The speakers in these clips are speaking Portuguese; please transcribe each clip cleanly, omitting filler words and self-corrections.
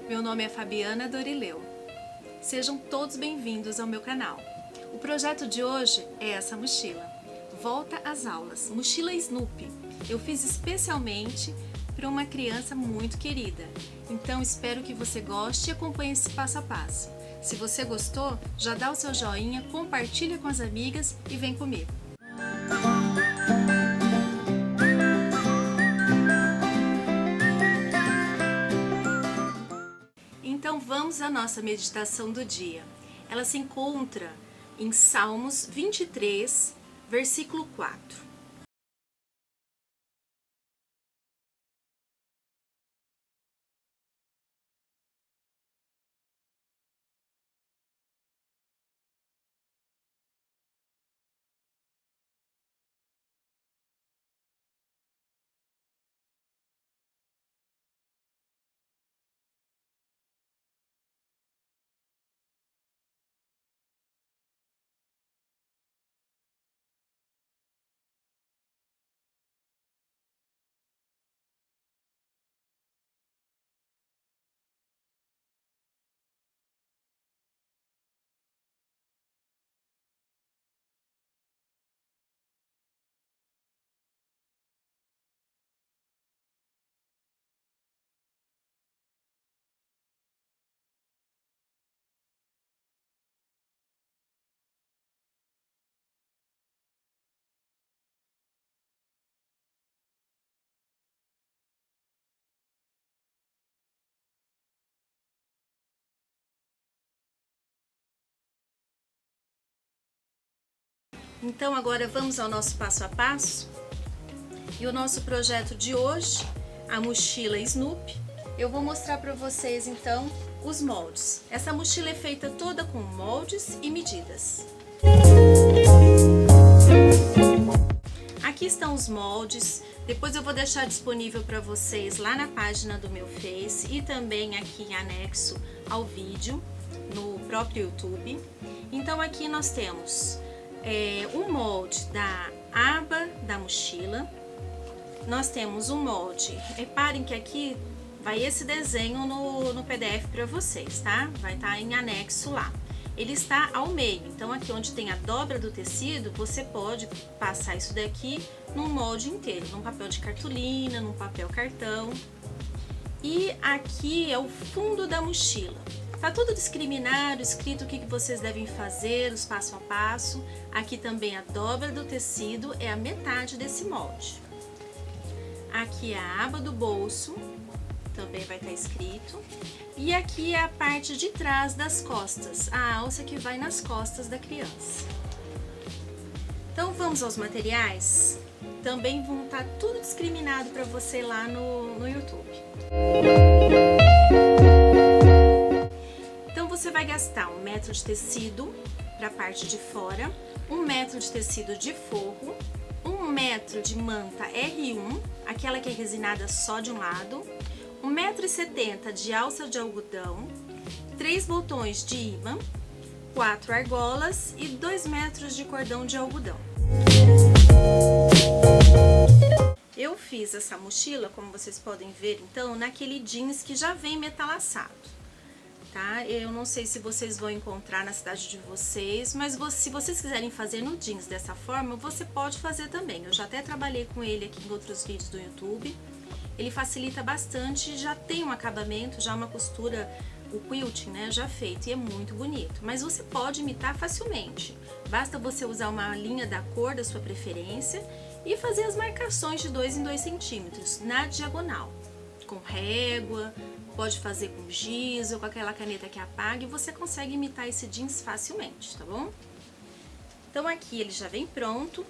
Meu nome é Fabiana Dorileu. Sejam todos bem-vindos ao meu canal. O projeto de hoje é essa mochila. Volta às aulas, mochila Snoopy. Eu fiz especialmente para uma criança muito querida. Então espero que você goste e acompanhe esse passo a passo. Se você gostou, já dá o seu joinha, compartilha com as amigas e vem comigo. Então vamos à nossa meditação do dia. Ela se encontra em Salmos 23, versículo 4. Então agora vamos ao nosso passo a passo. E o nosso projeto de hoje, a mochila Snoopy, eu vou mostrar para vocês então os moldes. Essa mochila é feita toda com moldes e medidas. Aqui estão os moldes, depois eu vou deixar disponível para vocês lá na página do meu Face e também aqui em anexo ao vídeo no próprio YouTube. Então aqui nós temos um molde da aba da mochila. Nós temos um molde, reparem que aqui vai esse desenho no PDF para vocês, tá? Vai estar em anexo lá. Ele está ao meio, então aqui onde tem a dobra do tecido, você pode passar isso daqui num molde inteiro, num papel de cartolina, num papel cartão. E aqui é o fundo da mochila. Tá tudo discriminado, escrito o que vocês devem fazer, os passo a passo. Aqui também a dobra do tecido é a metade desse molde. Aqui é a aba do bolso, também vai estar escrito. E aqui é a parte de trás das costas, a alça que vai nas costas da criança. Então vamos aos materiais? Também vão estar tudo discriminado para você lá no YouTube. Então você vai gastar 1 metro de tecido para a parte de fora, 1 metro de tecido de forro, 1 metro de manta R1, aquela que é resinada só de um lado, 1,70 m de alça de algodão, 3 botões de imã, 4 argolas e 2 metros de cordão de algodão. Eu fiz essa mochila, como vocês podem ver, então, naquele jeans que já vem metalaçado. Tá? Eu não sei se vocês vão encontrar na cidade de vocês, mas se vocês quiserem fazer no jeans dessa forma, você pode fazer também. Eu já até trabalhei com ele aqui em outros vídeos do YouTube. Ele facilita bastante, já tem um acabamento, já uma costura, o quilting, né, já feito, e é muito bonito. Mas você pode imitar facilmente. Basta você usar uma linha da cor da sua preferência e fazer as marcações de 2 em 2 centímetros na diagonal, com régua. Pode fazer com giz ou com aquela caneta que apaga e você consegue imitar esse jeans facilmente, tá bom? Então aqui ele já vem pronto.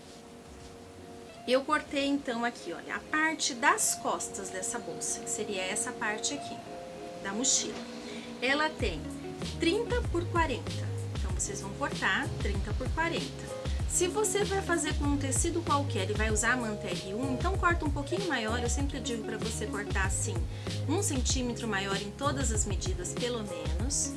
Eu cortei então aqui, olha, a parte das costas dessa bolsa, que seria essa parte aqui da mochila. Ela tem 30 por 40, então vocês vão cortar 30 por 40. Se você vai fazer com um tecido qualquer e vai usar a manta R1, então corta um pouquinho maior. Eu sempre digo para você cortar assim 1 centímetro maior em todas as medidas, pelo menos.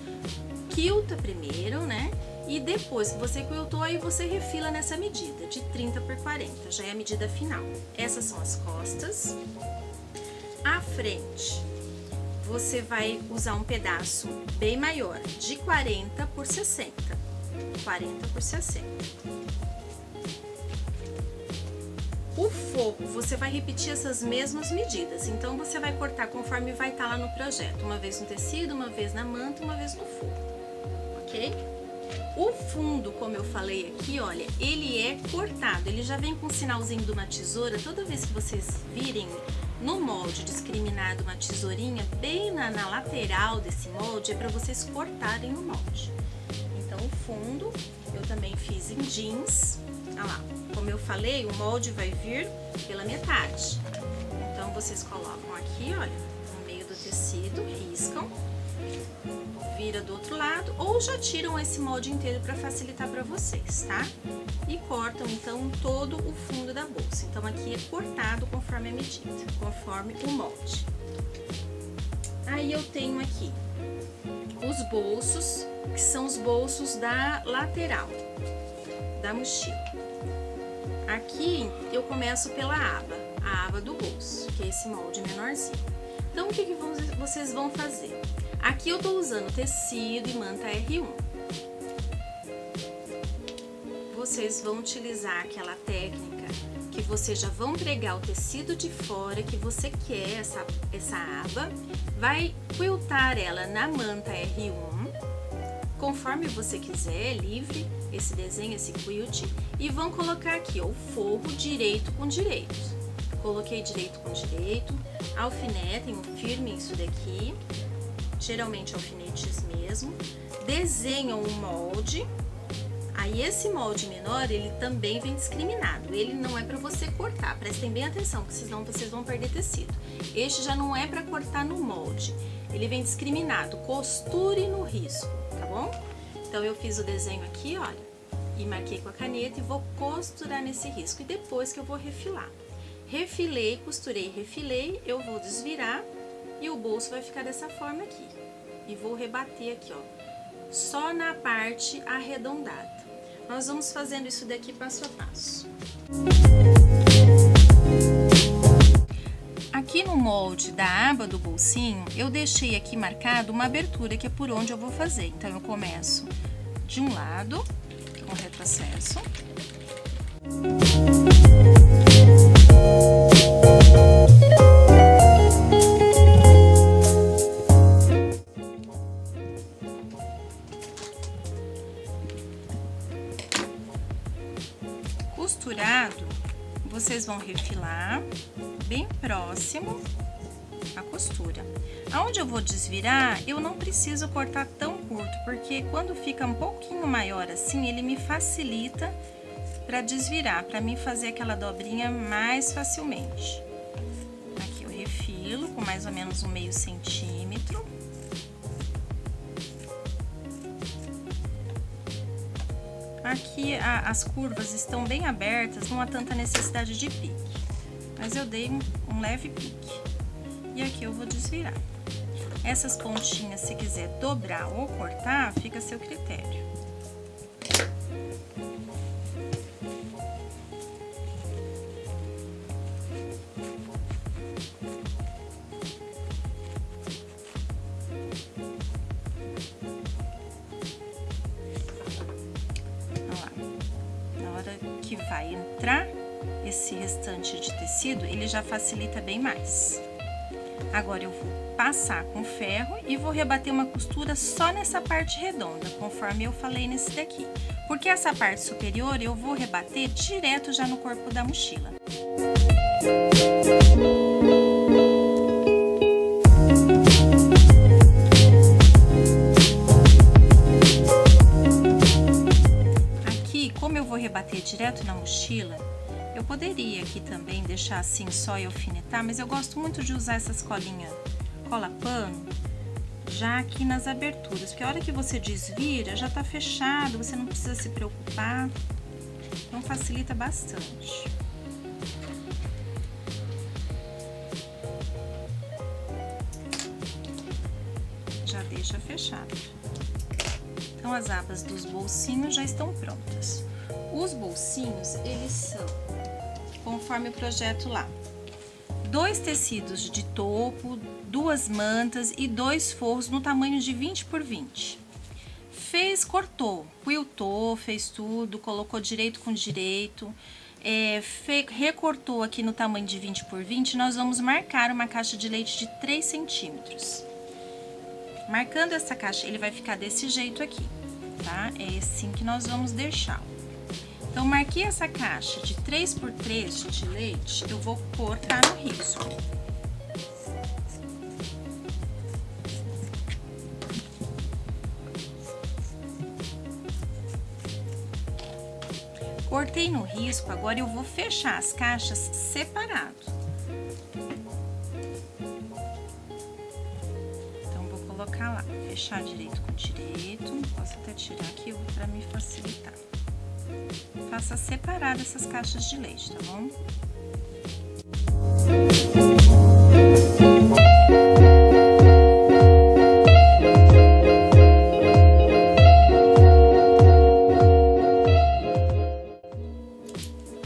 Quilta primeiro, né? E depois que você quiltou, aí você refila nessa medida de 30 por 40, já é a medida final. Essas são as costas. A frente você vai usar um pedaço bem maior, de 40 por 60. 40 por 60. O forro, você vai repetir essas mesmas medidas, então você vai cortar conforme vai estar lá no projeto, uma vez no tecido, uma vez na manta, uma vez no forro, ok? O fundo, como eu falei aqui, olha, ele é cortado, ele já vem com um sinalzinho de uma tesoura. Toda vez que vocês virem no molde discriminado uma tesourinha bem na lateral desse molde, é para vocês cortarem o molde. Então o fundo eu também fiz em jeans, olha lá, como eu falei, o molde vai vir pela metade. Então vocês colocam aqui, olha, no meio do tecido, riscam, vira do outro lado ou já tiram esse molde inteiro para facilitar para vocês, tá? E cortam então todo o fundo da bolsa. Então aqui é cortado conforme a medida, conforme o molde. Aí eu tenho aqui os bolsos, que são os bolsos da lateral da mochila. Aqui eu começo pela aba, a aba do bolso, que é esse molde menorzinho. Então o que vocês vão fazer? Aqui eu tô usando tecido e manta R1. Vocês vão utilizar aquela técnica que vocês já vão pregar o tecido de fora que você quer, essa aba, vai quiltar ela na manta R1, conforme você quiser, livre esse desenho, esse quilt, e vão colocar aqui ó, o forro direito com direito. Coloquei direito com direito, alfinetem, firmem isso daqui, geralmente alfinetes mesmo, desenham o molde. Aí esse molde menor, ele também vem discriminado, ele não é para você cortar, prestem bem atenção, porque senão vocês vão perder tecido. Este já não é para cortar no molde, ele vem discriminado, costure no risco, tá bom? Então eu fiz o desenho aqui, olha, e marquei com a caneta e vou costurar nesse risco, e depois que eu vou refilar. Refilei, costurei, refilei, eu vou desvirar e o bolso vai ficar dessa forma aqui. E vou rebater aqui, ó, só na parte arredondada. Nós vamos fazendo isso daqui passo a passo. Aqui no molde da aba do bolsinho, eu deixei aqui marcado uma abertura que é por onde eu vou fazer. Então eu começo de um lado, com retrocesso. Costurado, vocês vão refilar bem próximo à costura. Aonde eu vou desvirar, eu não preciso cortar tão curto, porque quando fica um pouquinho maior assim, ele me facilita para desvirar, para mim fazer aquela dobrinha mais facilmente. Aqui eu refilo com mais ou menos um meio centímetro. Aqui as curvas estão bem abertas, não há tanta necessidade de pique, mas eu dei um leve pique. E aqui eu vou desvirar. Essas pontinhas, se quiser dobrar ou cortar, fica a seu critério. Que vai entrar esse restante de tecido, ele já facilita bem mais. Agora eu vou passar com ferro e vou rebater uma costura só nessa parte redonda, conforme eu falei nesse daqui. Porque essa parte superior eu vou rebater direto já no corpo da mochila. Como eu vou rebater direto na mochila, eu poderia aqui também deixar assim só e alfinetar, mas eu gosto muito de usar essas colinhas cola-pano já aqui nas aberturas, porque a hora que você desvira já tá fechado, você não precisa se preocupar, então facilita bastante. Já deixa fechado. Então as abas dos bolsinhos já estão prontas. Os bolsinhos, eles são, conforme o projeto lá, 2 tecidos de topo, 2 mantas e 2 forros no tamanho de 20 por 20. Cortou, quiltou, fez tudo, colocou direito com direito, recortou aqui no tamanho de 20 por 20, nós vamos marcar uma caixa de leite de 3 centímetros. Marcando essa caixa, ele vai ficar desse jeito aqui, tá? É assim que nós vamos deixar. Então, marquei essa caixa de 3 por 3 de leite, eu vou cortar no risco. Cortei no risco, agora eu vou fechar as caixas separado. Então, vou colocar lá, fechar direito com direito. Posso até tirar aqui para me facilitar. Faça separado essas caixas de leite, tá bom?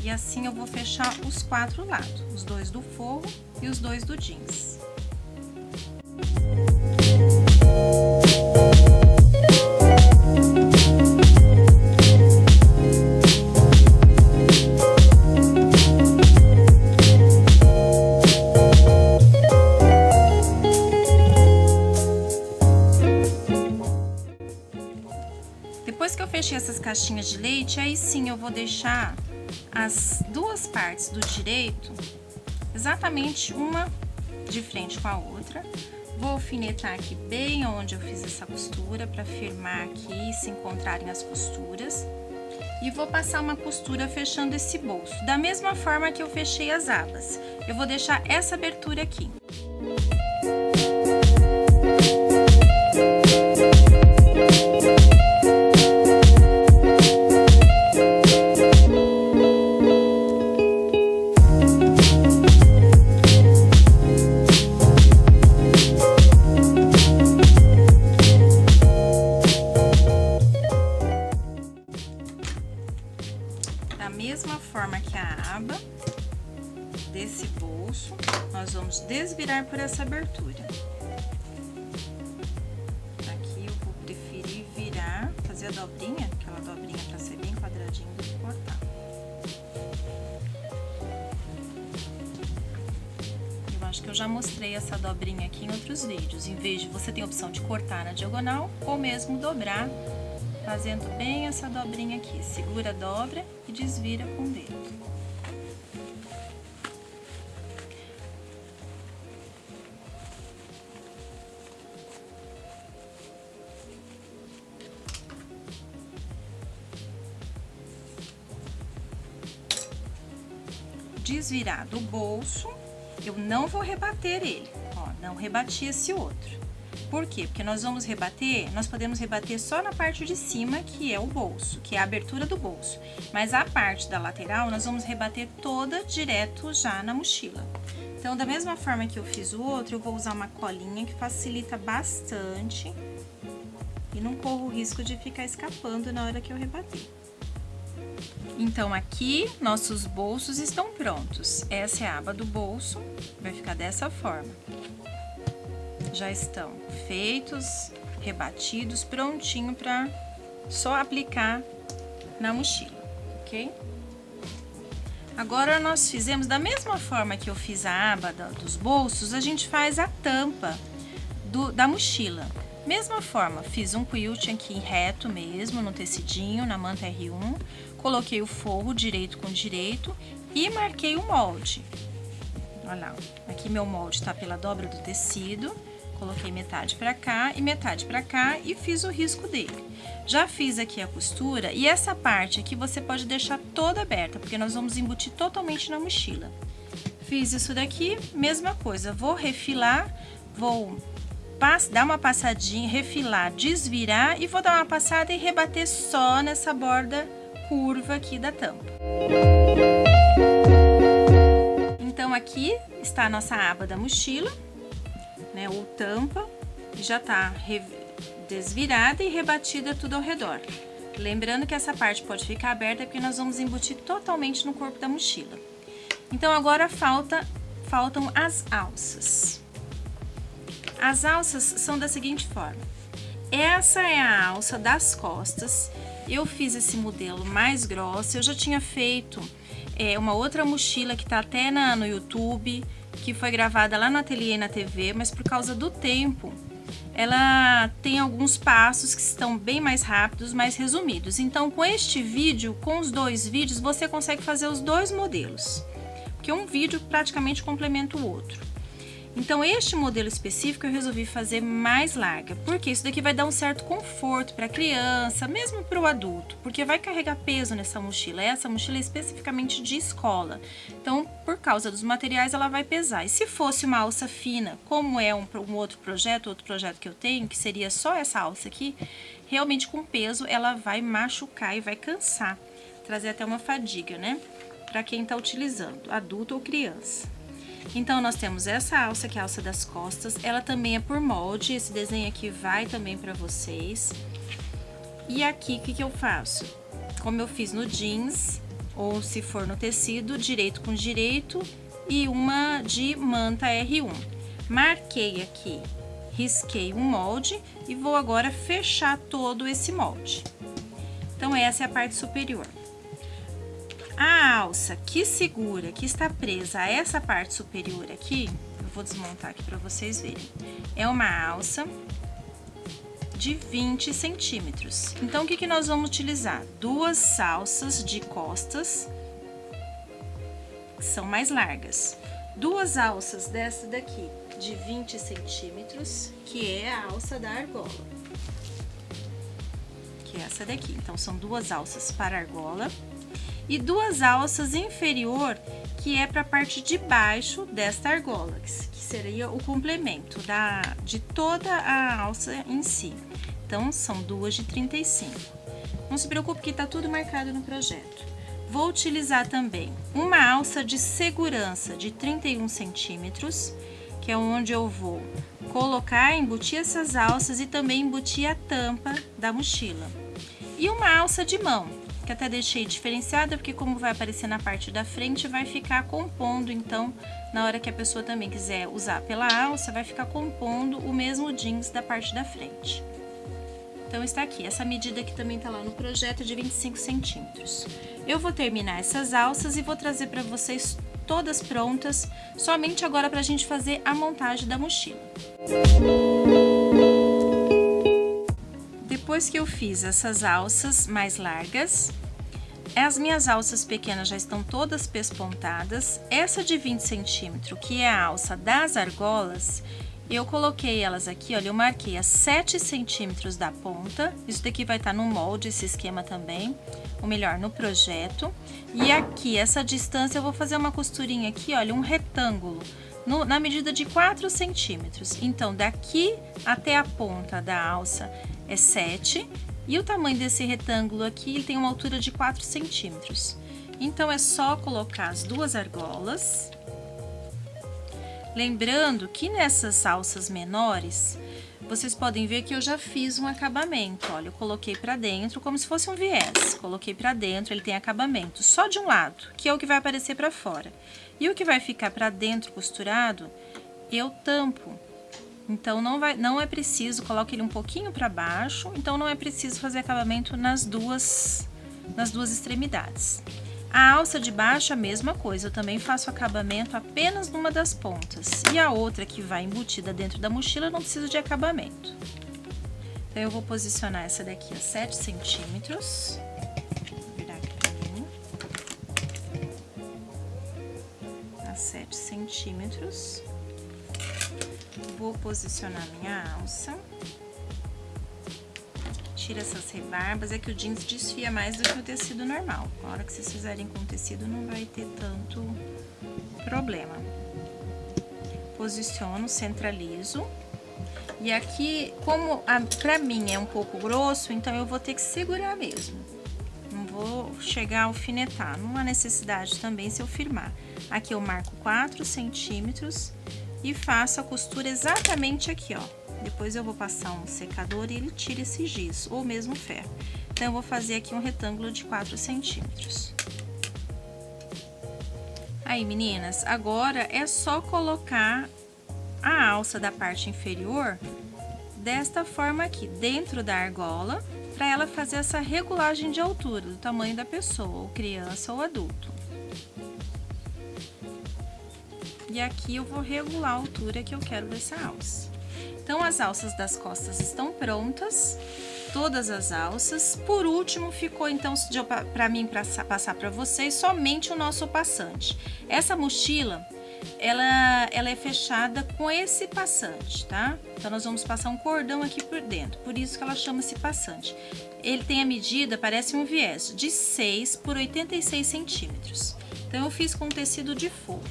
E assim eu vou fechar os 4 lados, os 2 do forro e os 2 do jeans. Depois que eu fechei essas caixinhas de leite, aí sim eu vou deixar as 2 partes do direito exatamente uma de frente com a outra. Vou alfinetar aqui bem onde eu fiz essa costura para firmar aqui, se encontrarem as costuras. E vou passar uma costura fechando esse bolso, da mesma forma que eu fechei as abas. Eu vou deixar essa abertura aqui. Da mesma forma que a aba desse bolso, nós vamos desvirar por essa abertura. Aqui eu vou preferir virar, fazer a dobrinha, aquela dobrinha para ser bem quadradinho do que cortar. Eu acho que eu já mostrei essa dobrinha aqui em outros vídeos. Em vez de você ter a opção de cortar na diagonal ou mesmo dobrar, fazendo bem essa dobrinha aqui. Segura a dobra e desvira com o dedo. Desvirar do bolso, eu não vou rebater ele, ó, não rebati esse outro. Por quê? Porque nós podemos rebater só na parte de cima, que é o bolso, que é a abertura do bolso. Mas a parte da lateral, nós vamos rebater toda direto já na mochila. Então, da mesma forma que eu fiz o outro, eu vou usar uma colinha que facilita bastante e não corro o risco de ficar escapando na hora que eu rebater. Então, aqui, nossos bolsos estão prontos. Essa é a aba do bolso, vai ficar dessa forma. Já estão feitos, rebatidos, prontinho para só aplicar na mochila, ok? Agora, nós fizemos da mesma forma que eu fiz a aba dos bolsos, a gente faz a tampa da mochila. Mesma forma, fiz um quilt aqui reto mesmo, no tecidinho, na manta R1, coloquei o forro direito com direito e marquei o molde. Olha lá, aqui meu molde tá pela dobra do tecido, coloquei metade pra cá e metade pra cá e fiz o risco dele. Já fiz aqui a costura e essa parte aqui você pode deixar toda aberta, porque nós vamos embutir totalmente na mochila. Fiz isso daqui, mesma coisa, vou refilar, vou dar uma passadinha, refilar, desvirar e vou dar uma passada e rebater só nessa borda curva aqui da tampa. Então, aqui está a nossa aba da mochila, né, ou tampa, já tá desvirada e rebatida tudo ao redor. Lembrando que essa parte pode ficar aberta porque nós vamos embutir totalmente no corpo da mochila. Então, agora faltam as alças. As alças são da seguinte forma. Essa é a alça das costas. Eu fiz esse modelo mais grosso. Eu já tinha feito uma outra mochila que tá até no YouTube, que foi gravada lá no ateliê e na TV, mas por causa do tempo, ela tem alguns passos que estão bem mais rápidos, mais resumidos. Então, com este vídeo, com os dois vídeos, você consegue fazer os dois modelos, porque um vídeo praticamente complementa o outro. Então, este modelo específico eu resolvi fazer mais larga, porque isso daqui vai dar um certo conforto para a criança, mesmo para o adulto, porque vai carregar peso nessa mochila. Essa mochila é especificamente de escola, então, por causa dos materiais, ela vai pesar. E se fosse uma alça fina, como é um outro projeto que eu tenho, que seria só essa alça aqui, realmente com peso ela vai machucar e vai cansar, trazer até uma fadiga, né? Para quem está utilizando, adulto ou criança. Então, nós temos essa alça, que é a alça das costas. Ela também é por molde. Esse desenho aqui vai também para vocês. E aqui, o que eu faço? Como eu fiz no jeans, ou se for no tecido, direito com direito e uma de manta R1. Marquei aqui, risquei um molde e vou agora fechar todo esse molde. Então, essa é a parte superior. A alça que segura, que está presa a essa parte superior aqui, eu vou desmontar aqui para vocês verem. É uma alça de 20 centímetros. Então, o que nós vamos utilizar? Duas alças de costas, que são mais largas. Duas alças dessa daqui, de 20 centímetros, que é a alça da argola. Que é essa daqui. Então, são duas alças para argola. E duas alças inferior, que é para a parte de baixo desta argola, que seria o complemento de toda a alça em si. Então, são duas de 35. Não se preocupe que está tudo marcado no projeto. Vou utilizar também uma alça de segurança de 31 centímetros, que é onde eu vou colocar, embutir essas alças e também embutir a tampa da mochila. E uma alça de mão, que até deixei diferenciada, porque como vai aparecer na parte da frente, vai ficar compondo, então, na hora que a pessoa também quiser usar pela alça, vai ficar compondo o mesmo jeans da parte da frente. Então, está aqui, essa medida que também está lá no projeto de 25 centímetros. Eu vou terminar essas alças e vou trazer para vocês todas prontas, somente agora para a gente fazer a montagem da mochila. Depois que eu fiz essas alças mais largas, as minhas alças pequenas já estão todas pespontadas. Essa de 20 centímetros, que é a alça das argolas, eu coloquei elas aqui, olha, eu marquei a 7 centímetros da ponta. Isso daqui vai estar no molde, esse esquema também, ou melhor, no projeto. E aqui, essa distância, eu vou fazer uma costurinha aqui, olha, um retângulo, na medida de 4 centímetros. Então, daqui até a ponta da alça é 7, e o tamanho desse retângulo aqui ele tem uma altura de 4 centímetros. Então, é só colocar as duas argolas. Lembrando que nessas alças menores, vocês podem ver que eu já fiz um acabamento. Olha, eu coloquei pra dentro como se fosse um viés. Coloquei pra dentro, ele tem acabamento só de um lado, que é o que vai aparecer pra fora. E o que vai ficar pra dentro costurado, eu tampo. Então, não é preciso, coloque ele um pouquinho para baixo, então não é preciso fazer acabamento nas duas extremidades. A alça de baixo, a mesma coisa, eu também faço acabamento apenas numa das pontas. E a outra que vai embutida dentro da mochila, não preciso de acabamento. Então, eu vou posicionar essa daqui a 7 centímetros. Vou virar aqui pra mim. A 7 centímetros. Vou posicionar minha alça. Tira essas rebarbas, é que o jeans desfia mais do que o tecido normal. Na hora que vocês fizerem com tecido, não vai ter tanto problema. Posiciono, centralizo. E aqui, como pra mim é um pouco grosso, então eu vou ter que segurar mesmo. Não vou chegar a alfinetar, não há necessidade também se eu firmar. Aqui eu marco 4 centímetros e faço a costura exatamente aqui, ó. Depois eu vou passar um secador e ele tira esse giz, ou mesmo ferro. Então, eu vou fazer aqui um retângulo de 4 centímetros. Aí, meninas, agora é só colocar a alça da parte inferior desta forma aqui, dentro da argola, para ela fazer essa regulagem de altura, do tamanho da pessoa, ou criança ou adulto. E aqui eu vou regular a altura que eu quero dessa alça. Então, as alças das costas estão prontas, todas as alças. Por último, ficou então, para mim passar para vocês, somente o nosso passante. Essa mochila, ela é fechada com esse passante, tá? Então, nós vamos passar um cordão aqui por dentro, por isso que ela chama-se passante. Ele tem a medida, parece um viés, de 6 por 86 centímetros. Então, eu fiz com tecido de forro.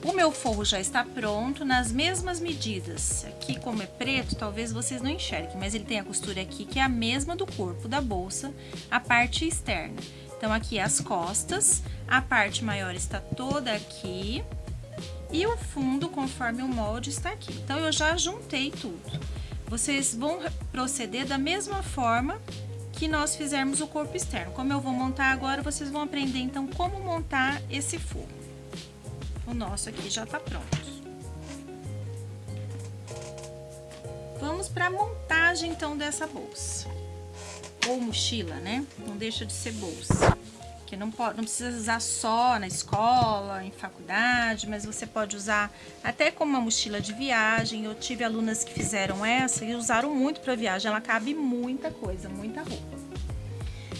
O meu forro já está pronto, nas mesmas medidas. Aqui, como é preto, talvez vocês não enxerguem, mas ele tem a costura aqui, que é a mesma do corpo da bolsa, a parte externa. Então, aqui as costas, a parte maior está toda aqui, e o fundo, conforme o molde, está aqui. Então, eu já juntei tudo. Vocês vão proceder da mesma forma que nós fizermos o corpo externo. Como eu vou montar agora, vocês vão aprender, então, como montar esse forro. O nosso aqui já tá pronto. Vamos para a montagem, então, dessa bolsa. Ou mochila, né? Não deixa de ser bolsa. Que não precisa usar só na escola, em faculdade, mas você pode usar até como uma mochila de viagem. Eu tive alunas que fizeram essa e usaram muito para viagem. Ela cabe muita coisa, muita roupa.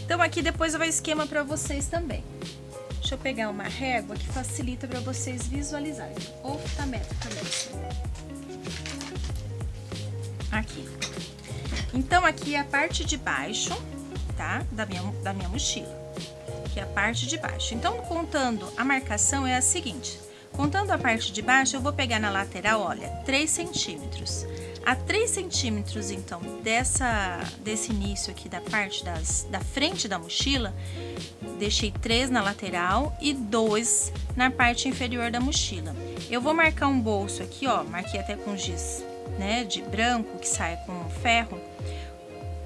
Então, aqui depois eu vou esquema para vocês também. Deixa eu pegar uma régua que facilita para vocês visualizarem. Ou fitamétrica mesmo. Aqui. Então, aqui é a parte de baixo, tá? Da minha mochila. Que é a parte de baixo. Então, contando a marcação é a seguinte. Contando a parte de baixo, eu vou pegar na lateral, olha, 3 centímetros. A 3 centímetros, então, desse início aqui da parte da frente da mochila, deixei 3 na lateral e 2 na parte inferior da mochila. Eu vou marcar um bolso aqui, ó, marquei até com giz, né, de branco, que sai com ferro,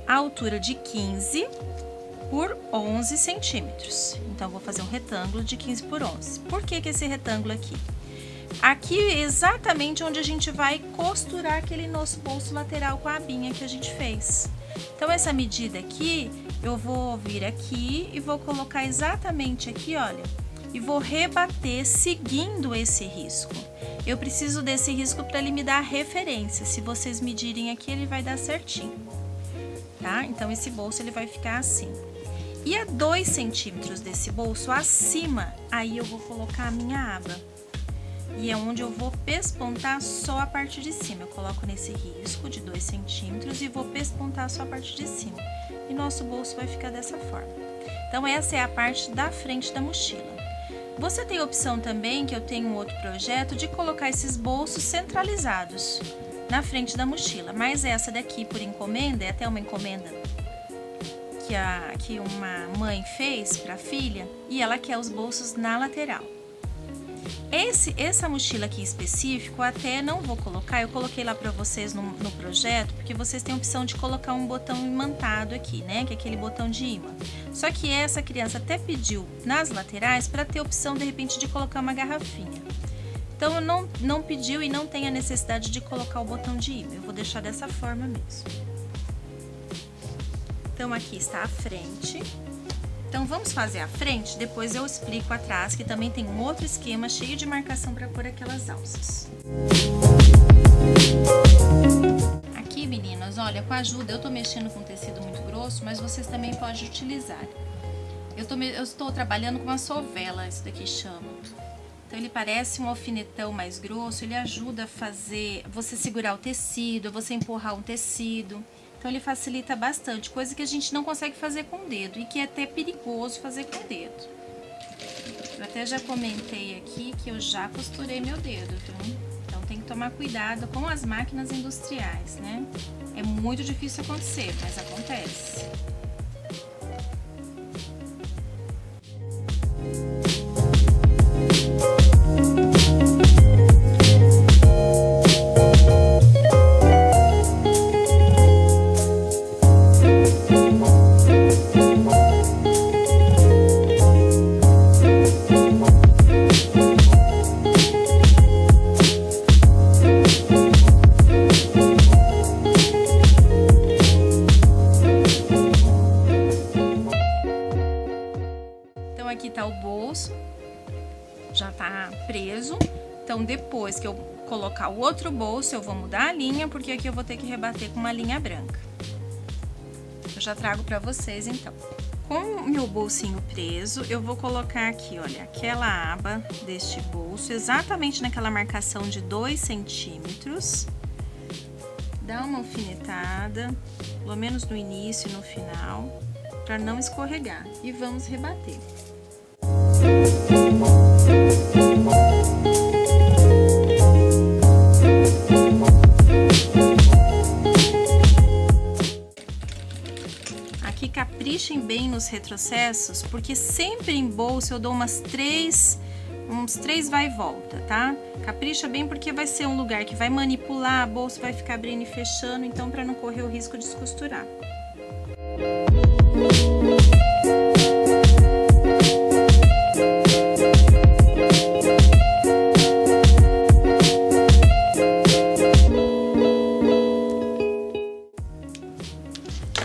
a altura de 15 por 11 centímetros. Então, vou fazer um retângulo de 15 por 11. Por que esse retângulo aqui? Aqui é exatamente onde a gente vai costurar aquele nosso bolso lateral com a abinha que a gente fez. Então, essa medida aqui, eu vou vir aqui e vou colocar exatamente aqui, olha, e vou rebater seguindo esse risco. Eu preciso desse risco para ele me dar a referência. Se vocês medirem aqui, ele vai dar certinho, tá? Então, esse bolso, ele vai ficar assim. E a 2 centímetros desse bolso acima, aí eu vou colocar a minha aba. E é onde eu vou pespontar só a parte de cima. Eu coloco nesse risco de 2 centímetros e vou pespontar só a parte de cima. E nosso bolso vai ficar dessa forma. Então, essa é a parte da frente da mochila. Você tem a opção também, que eu tenho um outro projeto, de colocar esses bolsos centralizados na frente da mochila. Mas essa daqui, por encomenda, é até uma encomenda que uma mãe fez para a filha, e ela quer os bolsos na lateral. Essa mochila aqui em específico, até não vou colocar, eu coloquei lá para vocês no projeto, porque vocês têm a opção de colocar um botão imantado aqui, né, que é aquele botão de imã. Só que essa criança até pediu nas laterais para ter a opção, de repente, de colocar uma garrafinha. Então, eu não pediu e não tem a necessidade de colocar o botão de imã, eu vou deixar dessa forma mesmo. Então, aqui está a frente. Então, vamos fazer a frente, depois eu explico atrás, que também tem um outro esquema cheio de marcação para pôr aquelas alças. Aqui, meninas, olha, com a ajuda, eu tô mexendo com tecido muito grosso, mas vocês também podem utilizar. Eu estou trabalhando com uma sovela, isso daqui chama. Então, ele parece um alfinetão mais grosso, ele ajuda a fazer, você segurar o tecido, você empurrar um tecido. Então, ele facilita bastante, coisa que a gente não consegue fazer com o dedo e que é até perigoso fazer com o dedo. Eu até já comentei aqui que eu já costurei meu dedo, viu? Então, tem que tomar cuidado com as máquinas industriais, né? É muito difícil acontecer, mas acontece. tá preso. Então, depois que eu colocar o outro bolso, eu vou mudar a linha, porque aqui eu vou ter que rebater com uma linha branca. Eu já trago pra vocês, então. Com o meu bolsinho preso, eu vou colocar aqui, olha, aquela aba deste bolso, exatamente naquela marcação de 2 centímetros. Dá uma alfinetada, pelo menos no início e no final, para não escorregar. E vamos rebater. Aqui caprichem bem nos retrocessos, porque sempre em bolso eu dou uns três vai e volta, tá? Capricha bem porque vai ser um lugar que vai manipular, a bolsa vai ficar abrindo e fechando, então para não correr o risco de descosturar.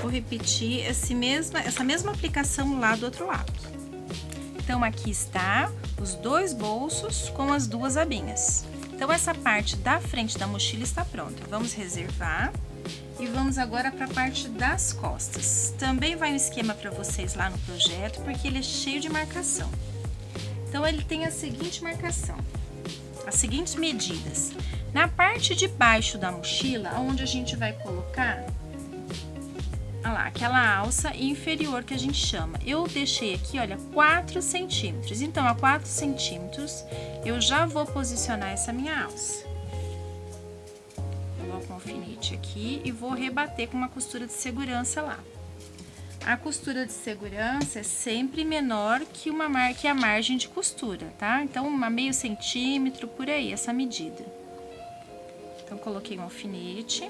Vou repetir essa mesma aplicação lá do outro lado. Então, aqui está os 2 bolsos com as 2 abinhas. Então, essa parte da frente da mochila está pronta. Vamos reservar e vamos agora para a parte das costas. Também vai um esquema para vocês lá no projeto, porque ele é cheio de marcação. Então, ele tem a seguinte marcação, as seguintes medidas. Na parte de baixo da mochila, onde a gente vai colocar... Olha lá, aquela alça inferior que a gente chama. Eu deixei aqui, olha, 4 centímetros. Então, a 4 centímetros, eu já vou posicionar essa minha alça. Coloco um alfinete aqui e vou rebater com uma costura de segurança lá. A costura de segurança é sempre menor que a margem de costura, tá? Então, meio centímetro, por aí, essa medida. Então, coloquei um alfinete.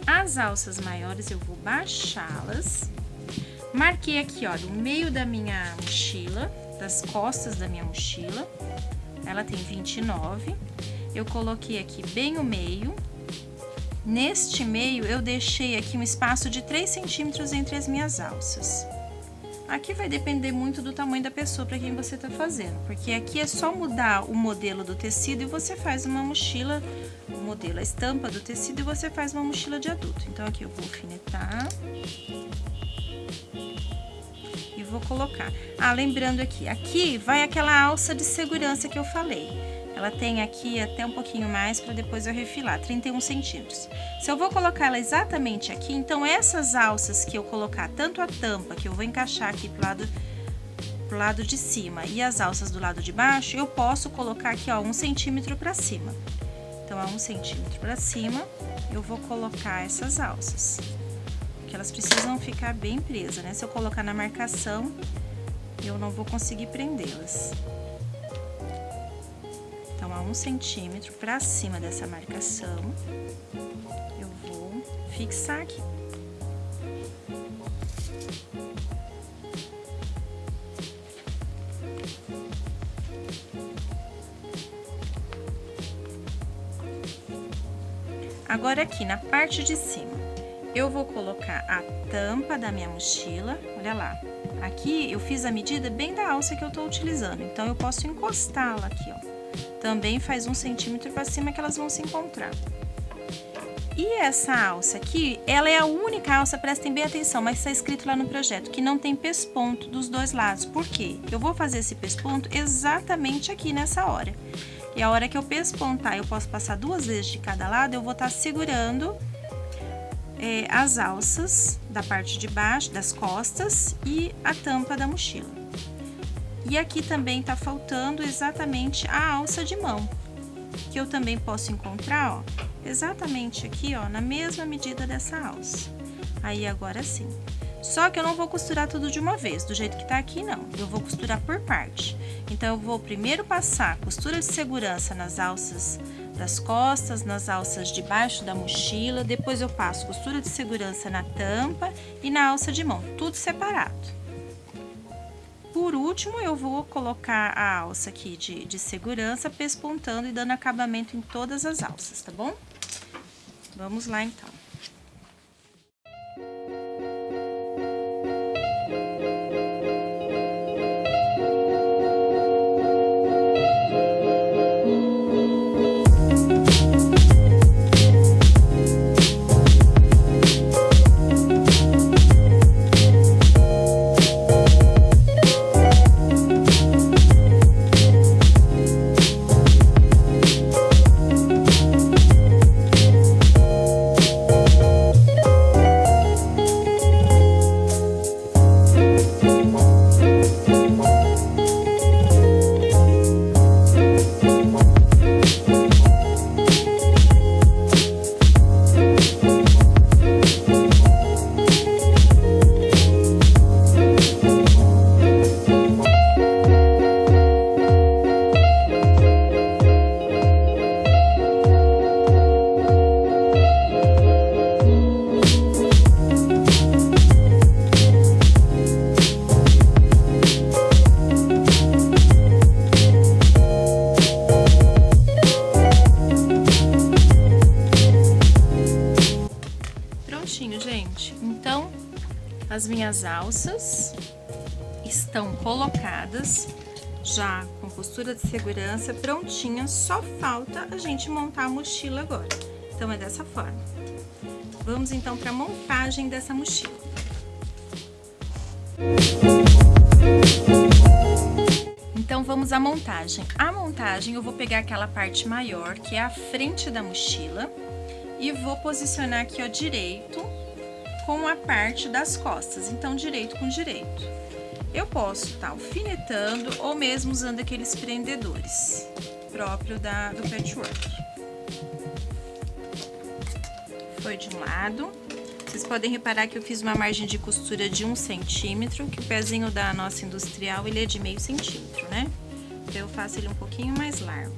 As alças maiores eu vou baixá-las. Marquei aqui, ó, no meio da minha mochila, das costas da minha mochila. Ela tem 29. Eu coloquei aqui bem o meio. Neste meio, eu deixei aqui um espaço de 3 centímetros entre as minhas alças. Aqui vai depender muito do tamanho da pessoa para quem você tá fazendo, porque aqui é só mudar o modelo do tecido e você faz uma mochila, o modelo, a estampa do tecido, e você faz uma mochila de adulto. Então, aqui eu vou alfinetar e vou colocar. Ah, lembrando aqui vai aquela alça de segurança que eu falei. Ela tem aqui até um pouquinho mais para depois eu refilar, 31 centímetros. Se eu vou colocar ela exatamente aqui, então essas alças que eu colocar, tanto a tampa, que eu vou encaixar aqui pro lado de cima, e as alças do lado de baixo, eu posso colocar aqui, ó, 1 centímetro para cima. Então, a 1 centímetro para cima, eu vou colocar essas alças, porque elas precisam ficar bem presas, né? Se eu colocar na marcação, eu não vou conseguir prendê-las. Então, a 1 centímetro para cima dessa marcação, eu vou fixar aqui. Agora, aqui na parte de cima, eu vou colocar a tampa da minha mochila, olha lá. Aqui eu fiz a medida bem da alça que eu tô utilizando, então eu posso encostá-la aqui, ó. Também faz 1 centímetro para cima que elas vão se encontrar. E essa alça aqui, ela é a única alça, prestem bem atenção, mas está escrito lá no projeto, que não tem pesponto dos 2 lados. Por quê? Eu vou fazer esse pesponto exatamente aqui nessa hora. E a hora que eu pespontar, eu posso passar 2 vezes de cada lado, eu vou estar segurando as alças da parte de baixo, das costas, e a tampa da mochila. E aqui também tá faltando exatamente a alça de mão, que eu também posso encontrar, ó, exatamente aqui, ó, na mesma medida dessa alça. Aí, agora sim. Só que eu não vou costurar tudo de uma vez, do jeito que tá aqui, não. Eu vou costurar por parte. Então, eu vou primeiro passar costura de segurança nas alças das costas, nas alças de baixo da mochila, depois eu passo costura de segurança na tampa e na alça de mão, tudo separado. Por último, eu vou colocar a alça aqui de segurança, pespontando e dando acabamento em todas as alças, tá bom? Vamos lá, então. bonitinho, gente. Então, as minhas alças estão colocadas, já com costura de segurança prontinha, só falta a gente montar a mochila agora. Então, é dessa forma. Vamos então para a montagem dessa mochila. Então, vamos à montagem. A montagem, eu vou pegar aquela parte maior, que é a frente da mochila, e vou posicionar aqui, ó, direito com a parte das costas. Então, direito com direito. Eu posso estar alfinetando ou mesmo usando aqueles prendedores próprio do patchwork. Foi de um lado. Vocês podem reparar que eu fiz uma margem de costura de 1 centímetro, que o pezinho da nossa industrial, ele é de meio centímetro, né? Então, eu faço ele um pouquinho mais largo.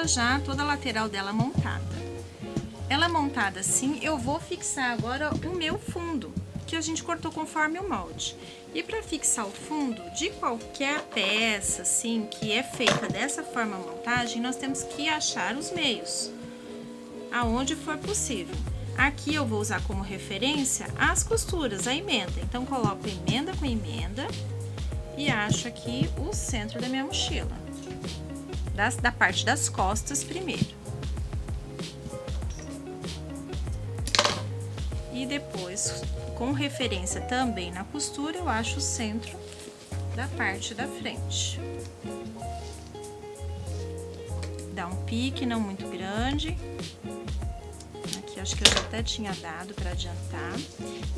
Já toda a lateral dela montada. Ela montada assim, eu vou fixar agora o meu fundo, que a gente cortou conforme o molde. E para fixar o fundo de qualquer peça assim que é feita dessa forma a montagem, nós temos que achar os meios, aonde for possível. Aqui eu vou usar como referência as costuras, a emenda. Então, coloco emenda com emenda e acho aqui o centro da minha mochila. Da parte das costas primeiro. E depois, com referência também na costura, eu acho o centro da parte da frente. Dá um pique, não muito grande. Aqui acho que eu já até tinha dado para adiantar.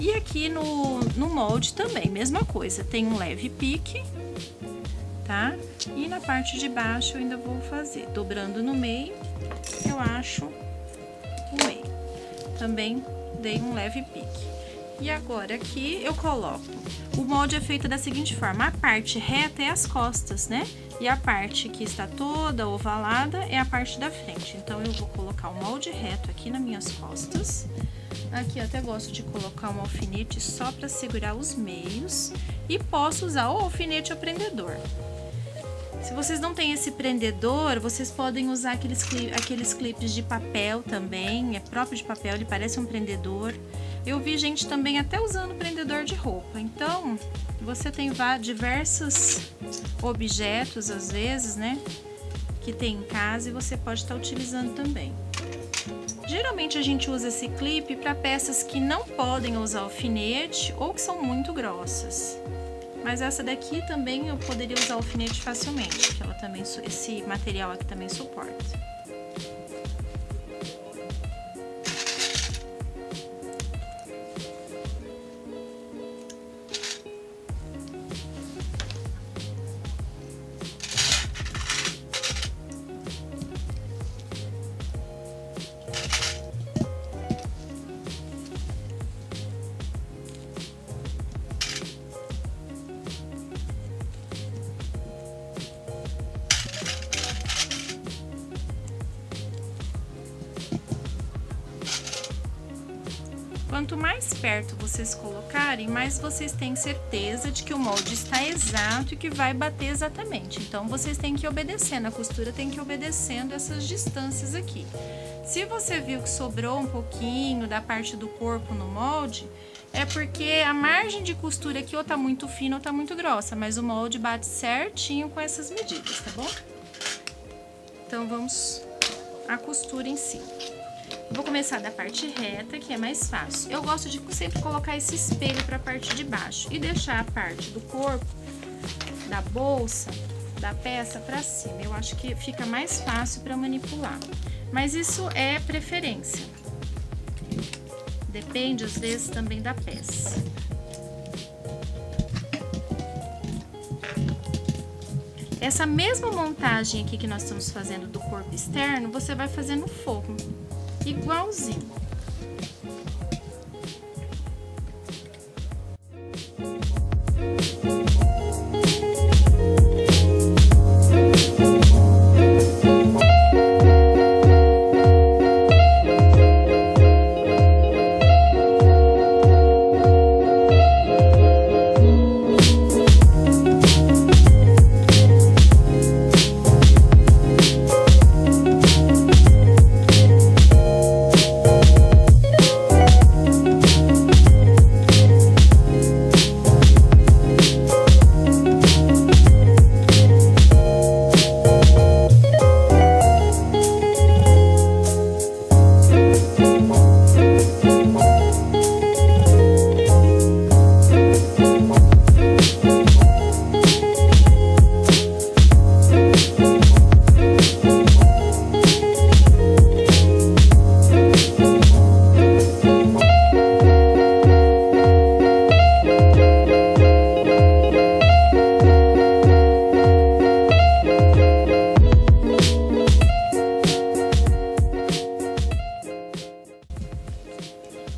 E aqui no molde também, mesma coisa, tem um leve pique. Tá? E na parte de baixo eu ainda vou fazer, dobrando no meio, eu acho o meio. Também dei um leve pique. E agora aqui eu coloco, o molde é feito da seguinte forma, a parte reta é as costas, né? E a parte que está toda ovalada é a parte da frente. Então, eu vou colocar o molde reto aqui nas minhas costas. Aqui eu até gosto de colocar um alfinete só para segurar os meios. E posso usar o alfinete ou prendedor. Se vocês não têm esse prendedor, vocês podem usar aqueles clipes de papel também, é próprio de papel, ele parece um prendedor. Eu vi gente também até usando prendedor de roupa. Então, você tem diversos objetos, às vezes, né, que tem em casa e você pode estar utilizando também. Geralmente a gente usa esse clipe para peças que não podem usar alfinete ou que são muito grossas. Mas essa daqui também eu poderia usar alfinete facilmente, que ela também, esse material aqui também suporta. Quanto mais perto vocês colocarem, mais vocês têm certeza de que o molde está exato e que vai bater exatamente. Então, vocês têm que ir obedecendo, a costura tem que ir obedecendo essas distâncias aqui. Se você viu que sobrou um pouquinho da parte do corpo no molde, é porque a margem de costura aqui ou tá muito fina ou tá muito grossa, mas o molde bate certinho com essas medidas, tá bom? Então, vamos à costura em si. Vou começar da parte reta, que é mais fácil. Eu gosto de sempre colocar esse espelho para a parte de baixo e deixar a parte do corpo, da bolsa, da peça para cima. Eu acho que fica mais fácil para manipular. Mas isso é preferência. Depende, às vezes, também da peça. Essa mesma montagem aqui que nós estamos fazendo do corpo externo, você vai fazer no forro. igualzinho.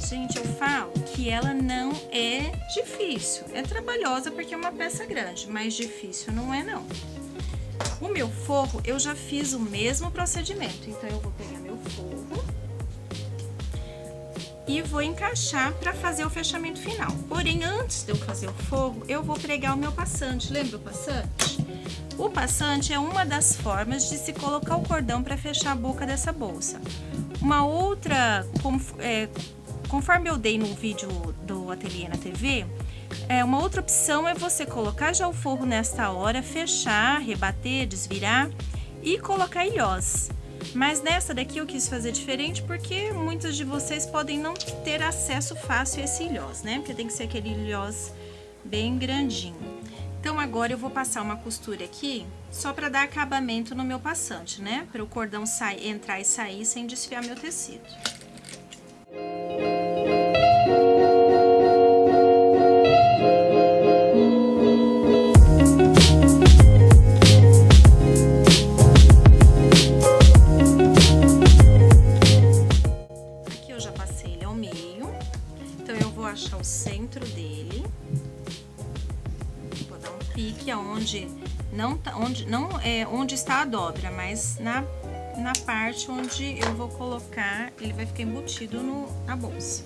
Gente, eu falo que ela não é difícil. É trabalhosa porque é uma peça grande, mas difícil não é não. O meu forro, eu já fiz o mesmo procedimento. Então, eu vou pegar meu forro e vou encaixar para fazer o fechamento final. Porém, antes de eu fazer o forro, eu vou pregar o meu passante. Lembra o passante? O passante é uma das formas de se colocar o cordão para fechar a boca dessa bolsa. Uma outra, conforme eu dei no vídeo do Ateliê na TV, uma outra opção é você colocar já o forro nesta hora, fechar, rebater, desvirar e colocar ilhós. Mas nessa daqui eu quis fazer diferente porque muitos de vocês podem não ter acesso fácil a esse ilhós, né? Porque tem que ser aquele ilhós bem grandinho. Então agora eu vou passar uma costura aqui só para dar acabamento no meu passante, né? Para o cordão entrar e sair sem desfiar meu tecido. Aqui eu já passei ele ao meio, então eu vou achar o centro dele. Vou dar um pique aonde onde está a dobra, mas na parte onde eu vou colocar, ele vai ficar embutido na bolsa.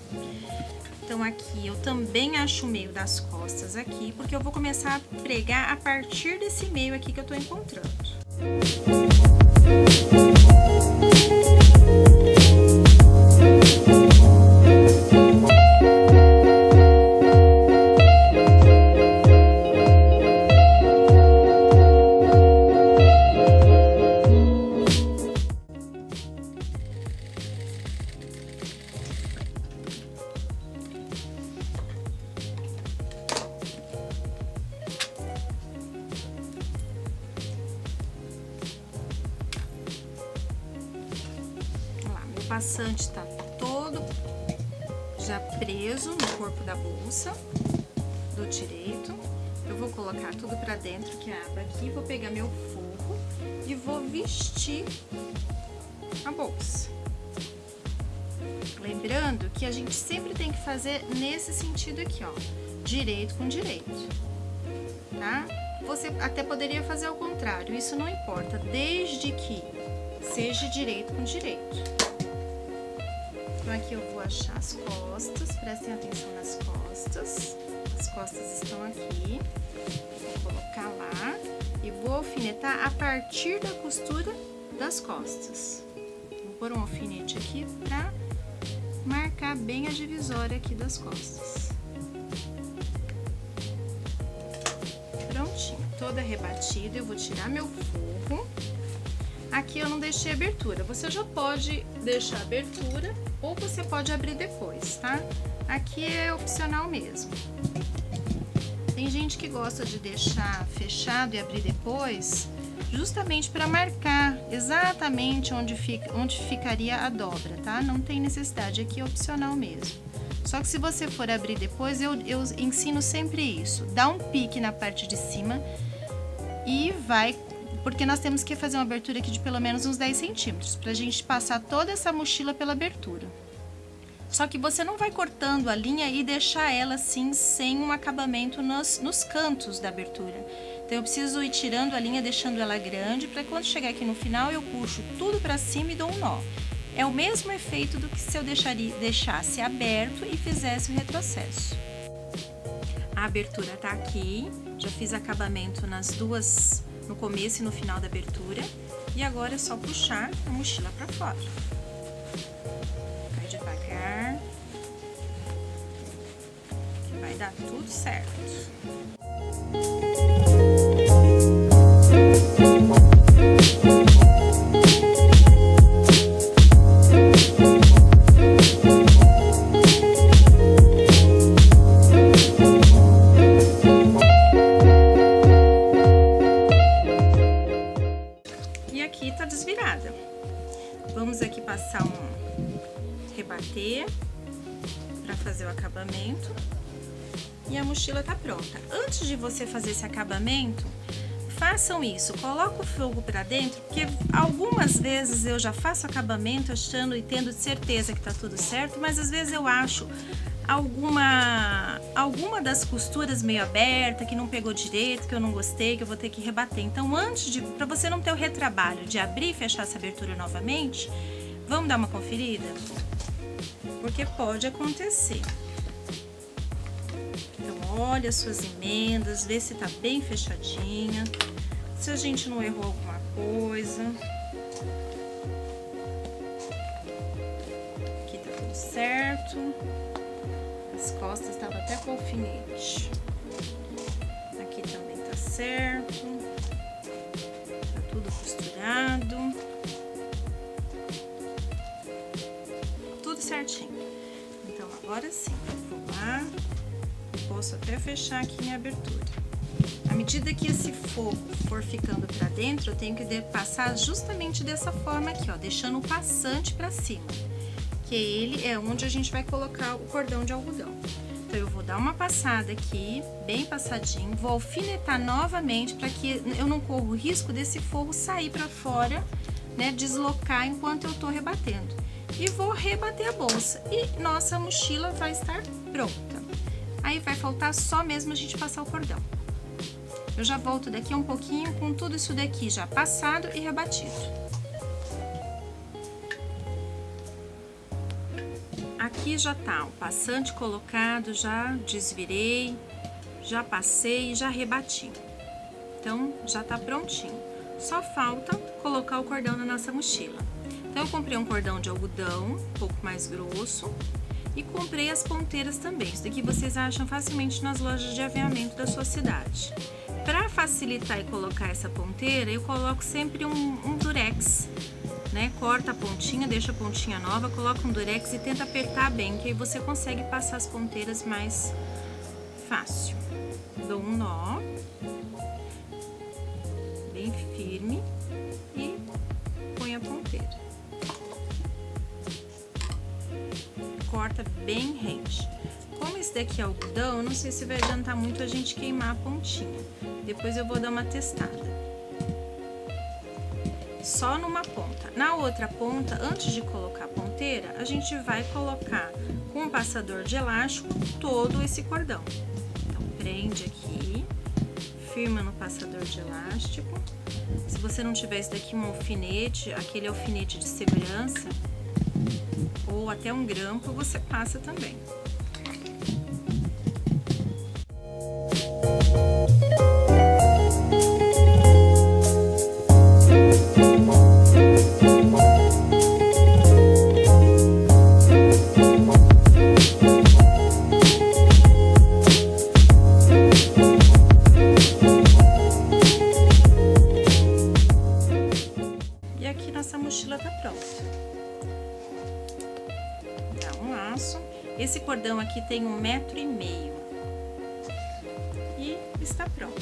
Então aqui eu também acho o meio das costas aqui, porque eu vou começar a pregar a partir desse meio aqui que eu tô encontrando. O passante tá todo já preso no corpo da bolsa do direito. Eu vou colocar tudo pra dentro, que é a aba aqui, vou pegar meu forro e vou vestir a bolsa. Lembrando que a gente sempre tem que fazer nesse sentido aqui, ó, direito com direito, tá? Você até poderia fazer ao contrário, isso não importa, desde que seja direito com direito. Então aqui eu vou achar as costas, prestem atenção nas costas. As costas estão aqui. Vou colocar lá e vou alfinetar a partir da costura das costas. Vou pôr um alfinete aqui pra marcar bem a divisória aqui das costas. Prontinho, toda rebatida, eu vou tirar meu forro. Aqui eu não deixei abertura, você já pode deixar abertura ou você pode abrir depois, tá? Aqui é opcional mesmo. Tem gente que gosta de deixar fechado e abrir depois, justamente para marcar exatamente onde ficaria a dobra, tá? Não tem necessidade, aqui é opcional mesmo. Só que se você for abrir depois, eu ensino sempre isso. Dá um pique na parte de cima e vai... porque nós temos que fazer uma abertura aqui de pelo menos uns 10 centímetros, pra gente passar toda essa mochila pela abertura. Só que você não vai cortando a linha e deixar ela assim, sem um acabamento nos cantos da abertura. Então eu preciso ir tirando a linha, deixando ela grande, para quando chegar aqui no final eu puxo tudo para cima e dou um nó. É o mesmo efeito do que se eu deixasse aberto e fizesse o retrocesso. A abertura tá aqui, já fiz acabamento nas duas, no começo e no final da abertura. E agora é só puxar a mochila para fora. Vai devagar, que vai dar tudo certo. E aqui tá desvirada. Vamos aqui passar um rebater para fazer o acabamento. E a mochila tá pronta. Antes de você fazer esse acabamento, façam isso, coloca o fogo para dentro, porque algumas vezes eu já faço acabamento achando e tendo certeza que tá tudo certo, mas às vezes eu acho alguma das costuras meio aberta, que não pegou direito, que eu não gostei, que eu vou ter que rebater. Então, para você não ter o retrabalho de abrir e fechar essa abertura novamente, vamos dar uma conferida? Porque pode acontecer. Olha as suas emendas, vê se tá bem fechadinha, se a gente não errou alguma coisa. Aqui tá tudo certo. As costas estavam até com alfinete. Aqui também tá certo. Tá tudo costurado. Tudo certinho. Então agora sim, vou lá. Posso até fechar aqui minha abertura. À medida que esse fogo for ficando para dentro, eu tenho que passar justamente dessa forma aqui, ó, deixando o passante para cima, que ele é onde a gente vai colocar o cordão de algodão. Então eu vou dar uma passada aqui, bem passadinho, vou alfinetar novamente para que eu não corra o risco desse forro sair para fora, né, deslocar enquanto eu tô rebatendo. E vou rebater a bolsa e nossa mochila vai estar pronta. Aí vai faltar só mesmo a gente passar o cordão. Eu já volto daqui um pouquinho com tudo isso daqui já passado e rebatido. Aqui já tá o passante colocado, já desvirei, já passei e já rebati. Então, já tá prontinho. Só falta colocar o cordão na nossa mochila. Então, eu comprei um cordão de algodão, um pouco mais grosso. E comprei as ponteiras também. Isso daqui vocês acham facilmente nas lojas de aviamento da sua cidade. Para facilitar e colocar essa ponteira, eu coloco sempre um durex, né? Corta a pontinha, deixa a pontinha nova, coloca um durex e tenta apertar bem, que aí você consegue passar as ponteiras mais fácil. Dou um nó bem firme e põe a ponteira. Corta bem rente. Como esse daqui é algodão, eu não sei se vai adiantar muito a gente queimar a pontinha. Depois eu vou dar uma testada. Só numa ponta. Na outra ponta, antes de colocar a ponteira, a gente vai colocar com um passador de elástico todo esse cordão. Então, prende aqui, firma no passador de elástico. Se você não tiver esse daqui, um alfinete, aquele alfinete de segurança, ou até um grampo, você passa também. E aqui nossa mochila tá pronta. Esse cordão aqui tem 1,5 metro e está pronto.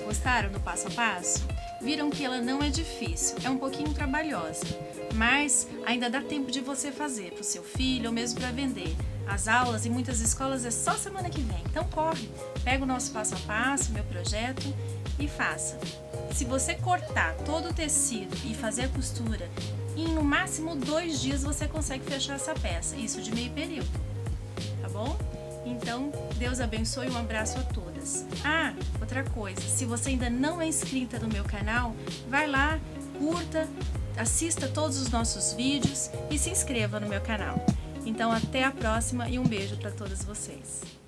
Gostaram do passo a passo? Viram que ela não é difícil, é um pouquinho trabalhosa, mas ainda dá tempo de você fazer para o seu filho ou mesmo para vender. as aulas, em muitas escolas é só semana que vem. Então corre, pega o nosso passo a passo, meu projeto e faça. Se você cortar todo o tecido e fazer a costura, em no máximo 2 dias você consegue fechar essa peça, isso de meio período, tá bom? Então, Deus abençoe e um abraço a todas. Ah, outra coisa, se você ainda não é inscrita no meu canal, vai lá, curta, assista todos os nossos vídeos e se inscreva no meu canal. Então, até a próxima e um beijo para todas vocês.